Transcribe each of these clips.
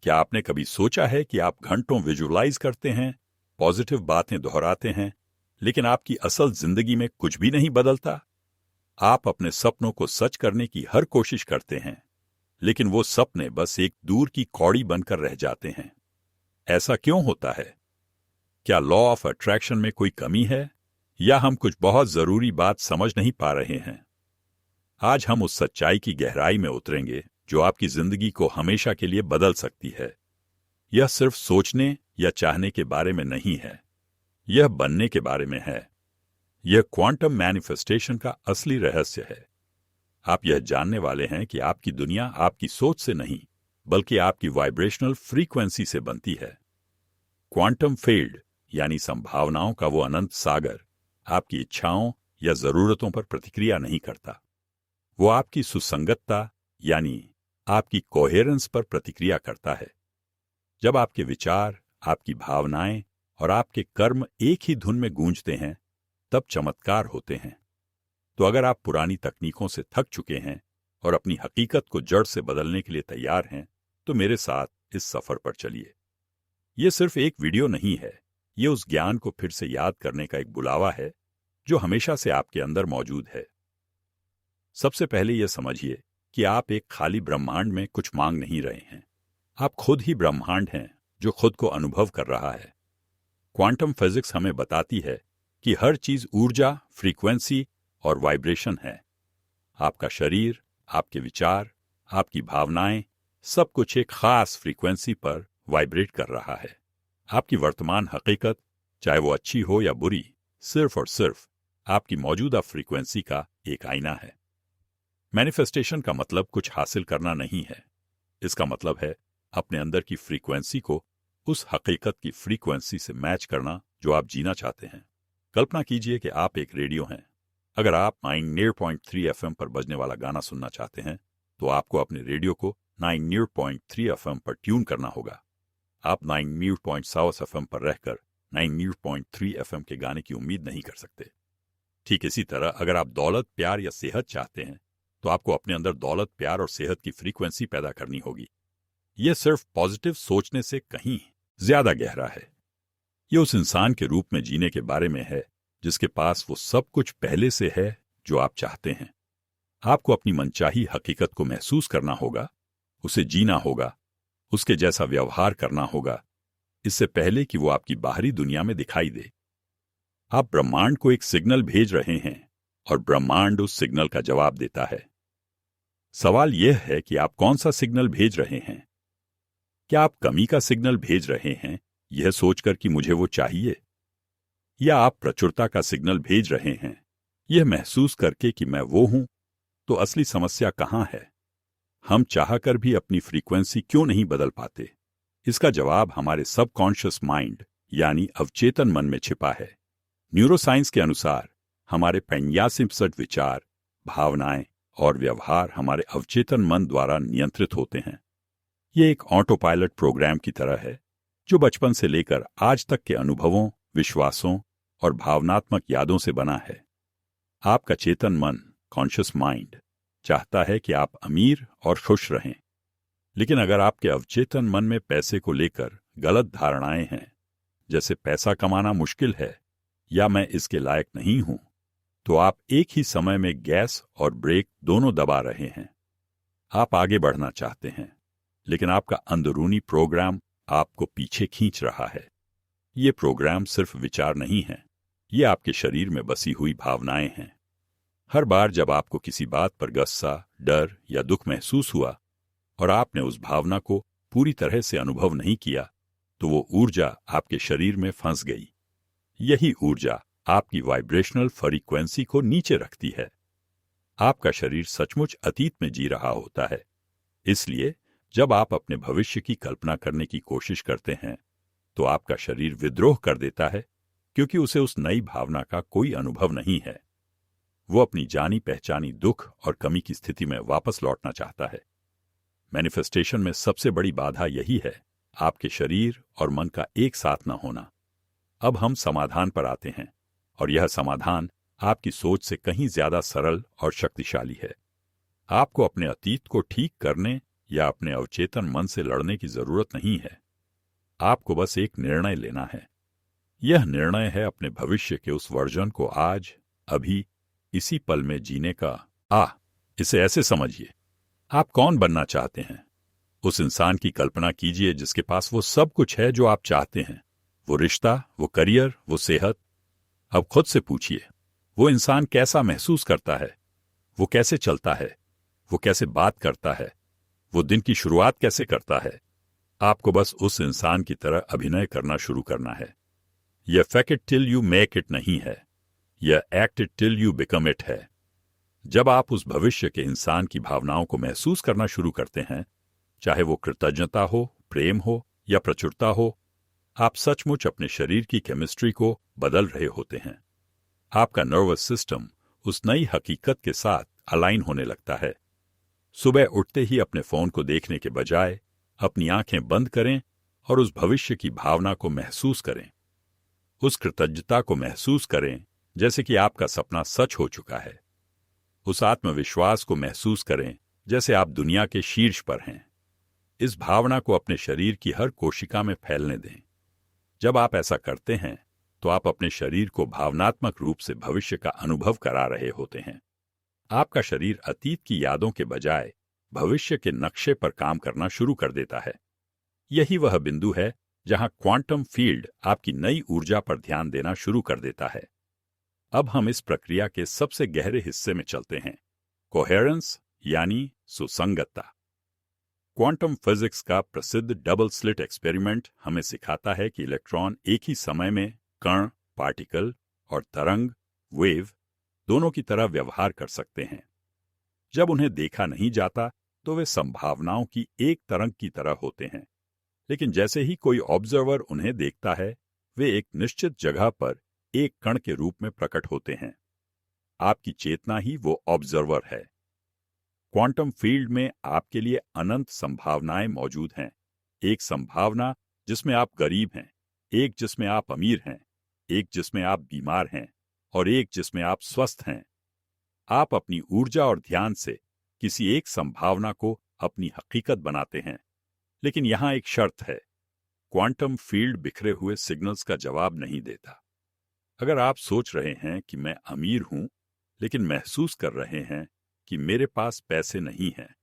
क्या आपने कभी सोचा है कि आप घंटों विजुअलाइज करते हैं, पॉजिटिव बातें दोहराते हैं, लेकिन आपकी असल जिंदगी में कुछ भी नहीं बदलता? आप अपने सपनों को सच करने की हर कोशिश करते हैं, लेकिन वो सपने बस एक दूर की कौड़ी बनकर रह जाते हैं। ऐसा क्यों होता है? क्या लॉ ऑफ अट्रैक्शन में कोई कमी है, या हम कुछ बहुत जरूरी बात समझ नहीं पा रहे हैं? आज हम उस सच्चाई की गहराई में उतरेंगे जो आपकी जिंदगी को हमेशा के लिए बदल सकती है। यह सिर्फ सोचने या चाहने के बारे में नहीं है, यह बनने के बारे में है। यह क्वांटम मैनिफेस्टेशन का असली रहस्य है। आप यह जानने वाले हैं कि आपकी दुनिया आपकी सोच से नहीं, बल्कि आपकी वाइब्रेशनल फ्रीक्वेंसी से बनती है। क्वांटम फील्ड यानी संभावनाओं का वो अनंत सागर आपकी इच्छाओं या जरूरतों पर प्रतिक्रिया नहीं करता। वो आपकी सुसंगतता यानी आपकी कोहेरेंस पर प्रतिक्रिया करता है। जब आपके विचार, आपकी भावनाएं और आपके कर्म एक ही धुन में गूंजते हैं, तब चमत्कार होते हैं। तो अगर आप पुरानी तकनीकों से थक चुके हैं और अपनी हकीकत को जड़ से बदलने के लिए तैयार हैं, तो मेरे साथ इस सफर पर चलिए। यह सिर्फ एक वीडियो नहीं है, यह उस ज्ञान को फिर से याद करने का एक बुलावा है जो हमेशा से आपके अंदर मौजूद है। सबसे पहले यह समझिए कि आप एक खाली ब्रह्मांड में कुछ मांग नहीं रहे हैं। आप खुद ही ब्रह्मांड हैं जो खुद को अनुभव कर रहा है। क्वांटम फिजिक्स हमें बताती है कि हर चीज ऊर्जा, फ्रीक्वेंसी और वाइब्रेशन है। आपका शरीर, आपके विचार, आपकी भावनाएं, सब कुछ एक खास फ्रीक्वेंसी पर वाइब्रेट कर रहा है। आपकी वर्तमान हकीकत, चाहे वो अच्छी हो या बुरी, सिर्फ और सिर्फ आपकी मौजूदा फ्रीक्वेंसी का एक आईना है। मैनिफेस्टेशन का मतलब कुछ हासिल करना नहीं है। इसका मतलब है अपने अंदर की फ्रीक्वेंसी को उस हकीकत की फ्रीक्वेंसी से मैच करना जो आप जीना चाहते हैं। कल्पना कीजिए कि आप एक रेडियो हैं। अगर आप 99.3 FM पर बजने वाला गाना सुनना चाहते हैं, तो आपको अपने रेडियो को 99.3 FM पर ट्यून करना होगा। आप 99.7 FM पर रहकर 99.3 FM के गाने की उम्मीद नहीं कर सकते। ठीक इसी तरह अगर आप दौलत, प्यार या सेहत चाहते हैं, तो आपको अपने अंदर दौलत, प्यार और सेहत की फ्रीक्वेंसी पैदा करनी होगी। यह सिर्फ पॉजिटिव सोचने से कहीं ज्यादा गहरा है। यह उस इंसान के रूप में जीने के बारे में है जिसके पास वो सब कुछ पहले से है जो आप चाहते हैं। आपको अपनी मनचाही हकीकत को महसूस करना होगा, उसे जीना होगा, उसके जैसा व्यवहार करना होगा, इससे पहले कि वो आपकी बाहरी दुनिया में दिखाई दे। आप ब्रह्मांड को एक सिग्नल भेज रहे हैं और ब्रह्मांड उस सिग्नल का जवाब देता है। सवाल यह है कि आप कौन सा सिग्नल भेज रहे हैं। क्या आप कमी का सिग्नल भेज रहे हैं, यह सोचकर कि मुझे वो चाहिए, या आप प्रचुरता का सिग्नल भेज रहे हैं, यह महसूस करके कि मैं वो हूं? तो असली समस्या कहां है? हम चाहकर भी अपनी फ्रीक्वेंसी क्यों नहीं बदल पाते? इसका जवाब हमारे सबकॉन्शियस माइंड यानी अवचेतन मन में छिपा है। न्यूरोसाइंस के अनुसार हमारे 85% विचार, भावनाएं और व्यवहार हमारे अवचेतन मन द्वारा नियंत्रित होते हैं। ये एक ऑटो पायलट प्रोग्राम की तरह है जो बचपन से लेकर आज तक के अनुभवों, विश्वासों और भावनात्मक यादों से बना है। आपका चेतन मन, कॉन्शियस माइंड, चाहता है कि आप अमीर और खुश रहें। लेकिन अगर आपके अवचेतन मन में पैसे को लेकर गलत धारणाएं हैं, जैसे पैसा कमाना मुश्किल है या मैं इसके लायक नहीं हूं, तो आप एक ही समय में गैस और ब्रेक दोनों दबा रहे हैं। आप आगे बढ़ना चाहते हैं, लेकिन आपका अंदरूनी प्रोग्राम आपको पीछे खींच रहा है। ये प्रोग्राम सिर्फ विचार नहीं है, ये आपके शरीर में बसी हुई भावनाएं हैं। हर बार जब आपको किसी बात पर गुस्सा, डर या दुख महसूस हुआ और आपने उस भावना को पूरी तरह से अनुभव नहीं किया, तो वो ऊर्जा आपके शरीर में फंस गई। यही ऊर्जा आपकी वाइब्रेशनल फ्रीक्वेंसी को नीचे रखती है। आपका शरीर सचमुच अतीत में जी रहा होता है। इसलिए जब आप अपने भविष्य की कल्पना करने की कोशिश करते हैं, तो आपका शरीर विद्रोह कर देता है, क्योंकि उसे उस नई भावना का कोई अनुभव नहीं है। वो अपनी जानी पहचानी दुख और कमी की स्थिति में वापस लौटना चाहता है। मैनिफेस्टेशन में सबसे बड़ी बाधा यही है, आपके शरीर और मन का एक साथ न होना। अब हम समाधान पर आते हैं, और यह समाधान आपकी सोच से कहीं ज्यादा सरल और शक्तिशाली है। आपको अपने अतीत को ठीक करने या अपने अवचेतन मन से लड़ने की जरूरत नहीं है। आपको बस एक निर्णय लेना है। यह निर्णय है अपने भविष्य के उस वर्जन को आज, अभी, इसी पल में जीने का। इसे ऐसे समझिए, आप कौन बनना चाहते हैं? उस इंसान की कल्पना कीजिए जिसके पास वो सब कुछ है जो आप चाहते हैं। वो रिश्ता, वो करियर, वो सेहत। अब खुद से पूछिए, वो इंसान कैसा महसूस करता है? वो कैसे चलता है? वो कैसे बात करता है? वो दिन की शुरुआत कैसे करता है? आपको बस उस इंसान की तरह अभिनय करना शुरू करना है। यह fake it till you make it नहीं है, यह act it till you become it है। जब आप उस भविष्य के इंसान की भावनाओं को महसूस करना शुरू करते हैं, चाहे वो कृतज्ञता हो, प्रेम हो या प्रचुरता हो, आप सचमुच अपने शरीर की केमिस्ट्री को बदल रहे होते हैं। आपका नर्वस सिस्टम उस नई हकीकत के साथ अलाइन होने लगता है। सुबह उठते ही अपने फोन को देखने के बजाय अपनी आंखें बंद करें और उस भविष्य की भावना को महसूस करें। उस कृतज्ञता को महसूस करें जैसे कि आपका सपना सच हो चुका है। उस आत्मविश्वास को महसूस करें जैसे आप दुनिया के शीर्ष पर हैं। इस भावना को अपने शरीर की हर कोशिका में फैलने दें। जब आप ऐसा करते हैं तो आप अपने शरीर को भावनात्मक रूप से भविष्य का अनुभव करा रहे होते हैं। आपका शरीर अतीत की यादों के बजाय भविष्य के नक्शे पर काम करना शुरू कर देता है। यही वह बिंदु है जहां क्वांटम फील्ड आपकी नई ऊर्जा पर ध्यान देना शुरू कर देता है। अब हम इस प्रक्रिया के सबसे गहरे हिस्से में चलते हैं, कोहेरेंस यानी सुसंगतता। क्वांटम फिजिक्स का प्रसिद्ध डबल स्लिट एक्सपेरिमेंट हमें सिखाता है कि इलेक्ट्रॉन एक ही समय में कण, पार्टिकल और तरंग, वेव, दोनों की तरह व्यवहार कर सकते हैं। जब उन्हें देखा नहीं जाता तो वे संभावनाओं की एक तरंग की तरह होते हैं, लेकिन जैसे ही कोई ऑब्जर्वर उन्हें देखता है, वे एक निश्चित जगह पर एक कण के रूप में प्रकट होते हैं। आपकी चेतना ही वो ऑब्जर्वर है। क्वांटम फील्ड में आपके लिए अनंत संभावनाएं मौजूद हैं। एक संभावना जिसमें आप गरीब हैं, एक जिसमें आप अमीर हैं, एक जिसमें आप बीमार हैं और एक जिसमें आप स्वस्थ हैं। आप अपनी ऊर्जा और ध्यान से किसी एक संभावना को अपनी हकीकत बनाते हैं, लेकिन यहां एक शर्त है, क्वांटम फील्ड बिखरे हुए सिग्नल्स का जवाब नहीं देता। अगर आप सोच रहे हैं कि मैं अमीर हूं, लेकिन महसूस कर रहे हैं कि मेरे पास पैसे नहीं हैं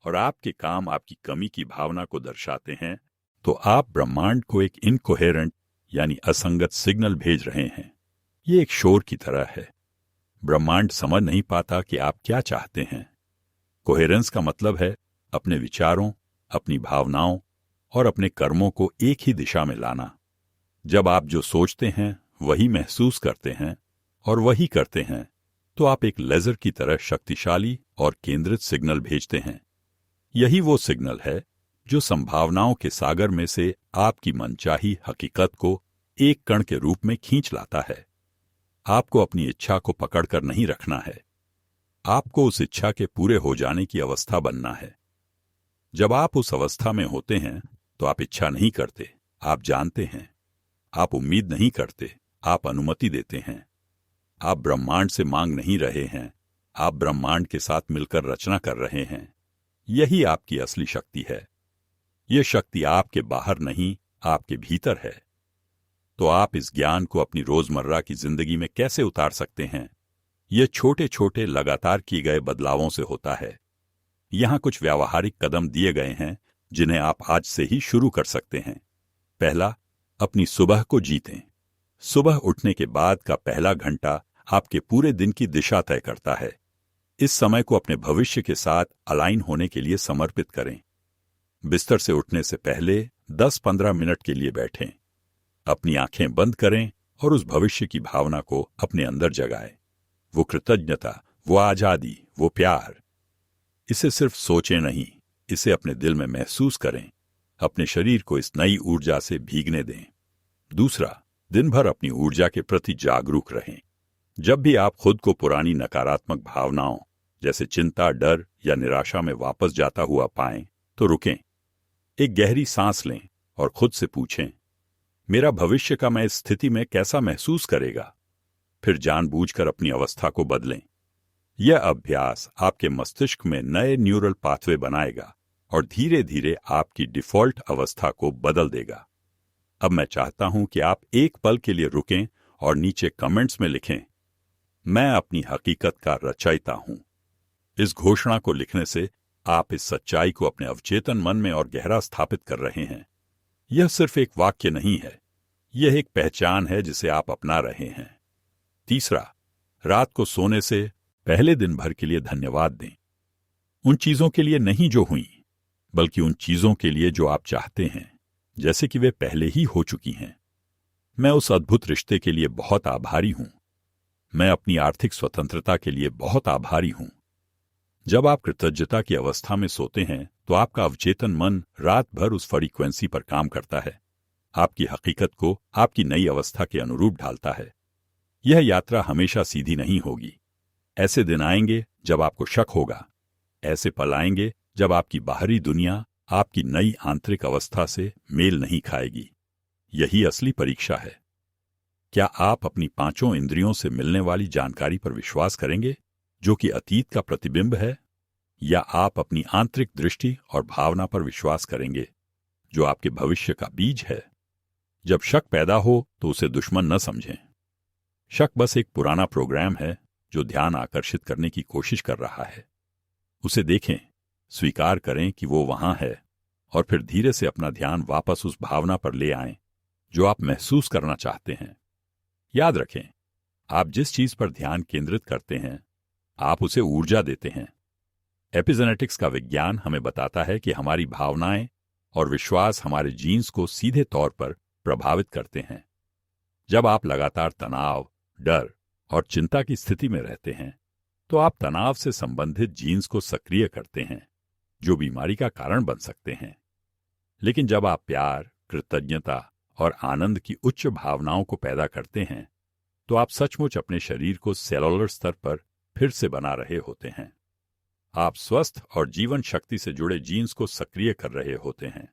और आपके काम आपकी कमी की भावना को दर्शाते हैं, तो आप ब्रह्मांड को एक इनकोहेरेंट यानी असंगत सिग्नल भेज रहे हैं। ये एक शोर की तरह है। ब्रह्मांड समझ नहीं पाता कि आप क्या चाहते हैं। कोहेरेंस का मतलब है अपने विचारों, अपनी भावनाओं और अपने कर्मों को एक ही दिशा में लाना। जब आप जो सोचते हैं वही महसूस करते हैं और वही करते हैं, तो आप एक लेजर की तरह शक्तिशाली और केंद्रित सिग्नल भेजते हैं। यही वो सिग्नल है जो संभावनाओं के सागर में से आपकी मनचाही हकीकत को एक कण के रूप में खींच लाता है। आपको अपनी इच्छा को पकड़कर नहीं रखना है, आपको उस इच्छा के पूरे हो जाने की अवस्था बनना है। जब आप उस अवस्था में होते हैं तो आप इच्छा नहीं करते, आप जानते हैं। आप उम्मीद नहीं करते, आप अनुमति देते हैं। आप ब्रह्मांड से मांग नहीं रहे हैं, आप ब्रह्मांड के साथ मिलकर रचना कर रहे हैं। यही आपकी असली शक्ति है। यह शक्ति आपके बाहर नहीं, आपके भीतर है। तो आप इस ज्ञान को अपनी रोजमर्रा की जिंदगी में कैसे उतार सकते हैं? यह छोटे छोटे लगातार किए गए बदलावों से होता है। यहां कुछ व्यावहारिक कदम दिए गए हैं जिन्हें आप आज से ही शुरू कर सकते हैं। पहला, अपनी सुबह को जीतें। सुबह उठने के बाद का पहला घंटा आपके पूरे दिन की दिशा तय करता है। इस समय को अपने भविष्य के साथ अलाइन होने के लिए समर्पित करें। बिस्तर से उठने से पहले 10-15 मिनट के लिए बैठें। अपनी आंखें बंद करें और उस भविष्य की भावना को अपने अंदर जगाएं। वो कृतज्ञता, वो आजादी, वो प्यार। इसे सिर्फ सोचें नहीं, इसे अपने दिल में महसूस करें। अपने शरीर को इस नई ऊर्जा से भीगने दें। दूसरा, दिन भर अपनी ऊर्जा के प्रति जागरूक रहें। जब भी आप खुद को पुरानी नकारात्मक भावनाओं जैसे चिंता, डर या निराशा में वापस जाता हुआ पाएं, तो रुकें, एक गहरी सांस लें और खुद से पूछें, मेरा भविष्य का मैं इस स्थिति में कैसा महसूस करेगा? फिर जानबूझकर अपनी अवस्था को बदलें। यह अभ्यास आपके मस्तिष्क में नए न्यूरल पाथवे बनाएगा और धीरे धीरे आपकी डिफॉल्ट अवस्था को बदल देगा। अब मैं चाहता हूं कि आप एक पल के लिए रुकें और नीचे कमेंट्स में लिखें, मैं अपनी हकीकत का रचयिता हूं। इस घोषणा को लिखने से आप इस सच्चाई को अपने अवचेतन मन में और गहरा स्थापित कर रहे हैं। यह सिर्फ एक वाक्य नहीं है, यह एक पहचान है जिसे आप अपना रहे हैं। तीसरा, रात को सोने से पहले दिन भर के लिए धन्यवाद दें। उन चीजों के लिए नहीं जो हुई, बल्कि उन चीजों के लिए जो आप चाहते हैं, जैसे कि वे पहले ही हो चुकी हैं। मैं उस अद्भुत रिश्ते के लिए बहुत आभारी हूं। मैं अपनी आर्थिक स्वतंत्रता के लिए बहुत आभारी हूं। जब आप कृतज्ञता की अवस्था में सोते हैं तो आपका अवचेतन मन रात भर उस फ्रीक्वेंसी पर काम करता है, आपकी हकीकत को आपकी नई अवस्था के अनुरूप ढालता है। यह यात्रा हमेशा सीधी नहीं होगी। ऐसे दिन आएंगे जब आपको शक होगा, ऐसे पल आएंगे जब आपकी बाहरी दुनिया आपकी नई आंतरिक अवस्था से मेल नहीं खाएगी। यही असली परीक्षा है। क्या आप अपनी पांचों इंद्रियों से मिलने वाली जानकारी पर विश्वास करेंगे, जो कि अतीत का प्रतिबिंब है, या आप अपनी आंतरिक दृष्टि और भावना पर विश्वास करेंगे, जो आपके भविष्य का बीज है? जब शक पैदा हो तो उसे दुश्मन न समझें। शक बस एक पुराना प्रोग्राम है जो ध्यान आकर्षित करने की कोशिश कर रहा है। उसे देखें, स्वीकार करें कि वो वहां है, और फिर धीरे से अपना ध्यान वापस उस भावना पर ले आएं जो आप महसूस करना चाहते हैं। याद रखें, आप जिस चीज पर ध्यान केंद्रित करते हैं, आप उसे ऊर्जा देते हैं। एपिजेनेटिक्स का विज्ञान हमें बताता है कि हमारी भावनाएं और विश्वास हमारे जीन्स को सीधे तौर पर प्रभावित करते हैं। जब आप लगातार तनाव, डर और चिंता की स्थिति में रहते हैं, तो आप तनाव से संबंधित जीन्स को सक्रिय करते हैं, जो बीमारी का कारण बन सकते हैं। लेकिन जब आप प्यार, कृतज्ञता और आनंद की उच्च भावनाओं को पैदा करते हैं, तो आप सचमुच अपने शरीर को सेलुलर स्तर पर फिर से बना रहे होते हैं। आप स्वस्थ और जीवन शक्ति से जुड़े जीन्स को सक्रिय कर रहे होते हैं।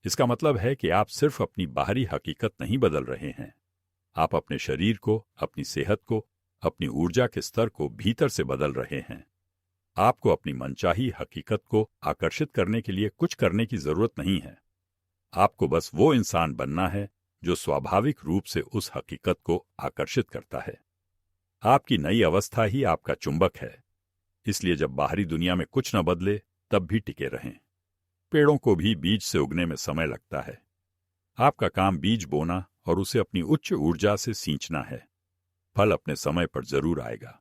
इसका मतलब है कि आप सिर्फ अपनी बाहरी हकीकत नहीं बदल रहे हैं, आप अपने शरीर को, अपनी सेहत को, अपनी ऊर्जा के स्तर को भीतर से बदल रहे हैं। आपको अपनी मनचाही हकीकत को आकर्षित करने के लिए कुछ करने की जरूरत नहीं है। आपको बस वो इंसान बनना है जो स्वाभाविक रूप से उस हकीकत को आकर्षित करता है। आपकी नई अवस्था ही आपका चुंबक है। इसलिए जब बाहरी दुनिया में कुछ न बदले, तब भी टिके रहें। पेड़ों को भी बीज से उगने में समय लगता है। आपका काम बीज बोना और उसे अपनी उच्च ऊर्जा से सींचना है। फल अपने समय पर जरूर आएगा।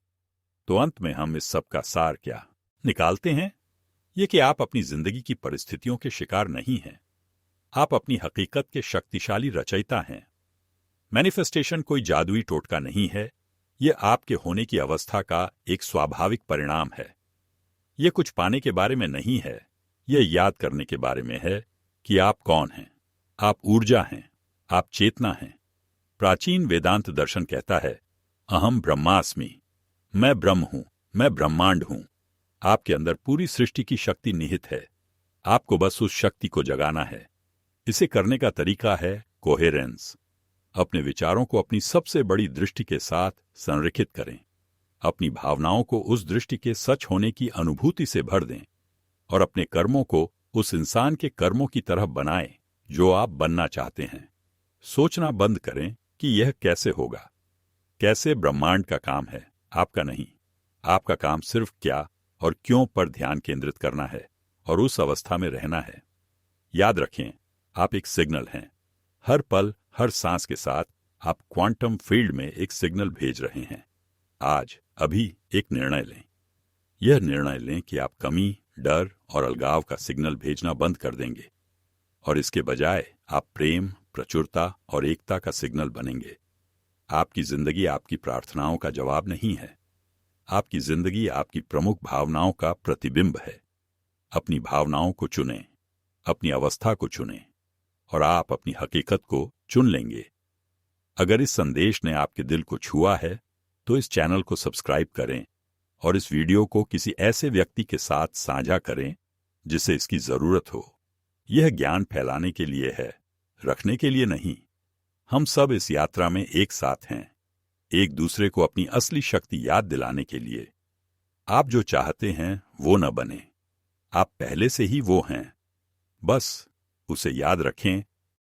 तो अंत में हम इस सब का सार क्या निकालते हैं? ये कि आप अपनी जिंदगी की परिस्थितियों के शिकार नहीं हैं। आप अपनी हकीकत के शक्तिशाली रचयिता हैं। मैनिफेस्टेशन कोई जादुई टोटका नहीं है, यह आपके होने की अवस्था का एक स्वाभाविक परिणाम है। यह कुछ पाने के बारे में नहीं है, यह याद करने के बारे में है कि आप कौन हैं। आप ऊर्जा हैं, आप चेतना हैं। प्राचीन वेदांत दर्शन कहता है, अहम ब्रह्मास्मि, मैं ब्रह्म हूं, मैं ब्रह्मांड हूं। आपके अंदर पूरी सृष्टि की शक्ति निहित है। आपको बस उस शक्ति को जगाना है। इसे करने का तरीका है कोहेरेंस। अपने विचारों को अपनी सबसे बड़ी दृष्टि के साथ संरेखित करें। अपनी भावनाओं को उस दृष्टि के सच होने की अनुभूति से भर दें, और अपने कर्मों को उस इंसान के कर्मों की तरह बनाएं जो आप बनना चाहते हैं। सोचना बंद करें कि यह कैसे होगा। कैसे ब्रह्मांड का काम है, आपका नहीं। आपका काम सिर्फ क्या और क्यों पर ध्यान केंद्रित करना है और उस अवस्था में रहना है। याद रखें, आप एक सिग्नल हैं। हर पल, हर सांस के साथ आप क्वांटम फील्ड में एक सिग्नल भेज रहे हैं। आज, अभी एक निर्णय लें। यह निर्णय लें कि आप कमी, डर और अलगाव का सिग्नल भेजना बंद कर देंगे, और इसके बजाय आप प्रेम, प्रचुरता और एकता का सिग्नल बनेंगे। आपकी जिंदगी आपकी प्रार्थनाओं का जवाब नहीं है। आपकी जिंदगी आपकी प्रमुख भावनाओं का प्रतिबिंब है। अपनी भावनाओं को चुनें, अपनी अवस्था को चुनें, और आप अपनी हकीकत को चुन लेंगे। अगर इस संदेश ने आपके दिल को छुआ है, तो इस चैनल को सब्सक्राइब करें और इस वीडियो को किसी ऐसे व्यक्ति के साथ साझा करें जिसे इसकी जरूरत हो। यह ज्ञान फैलाने के लिए है, रखने के लिए नहीं। हम सब इस यात्रा में एक साथ हैं, एक दूसरे को अपनी असली शक्ति याद दिलाने के लिए। आप जो चाहते हैं वो न बने, आप पहले से ही वो हैं। बस उसे याद रखें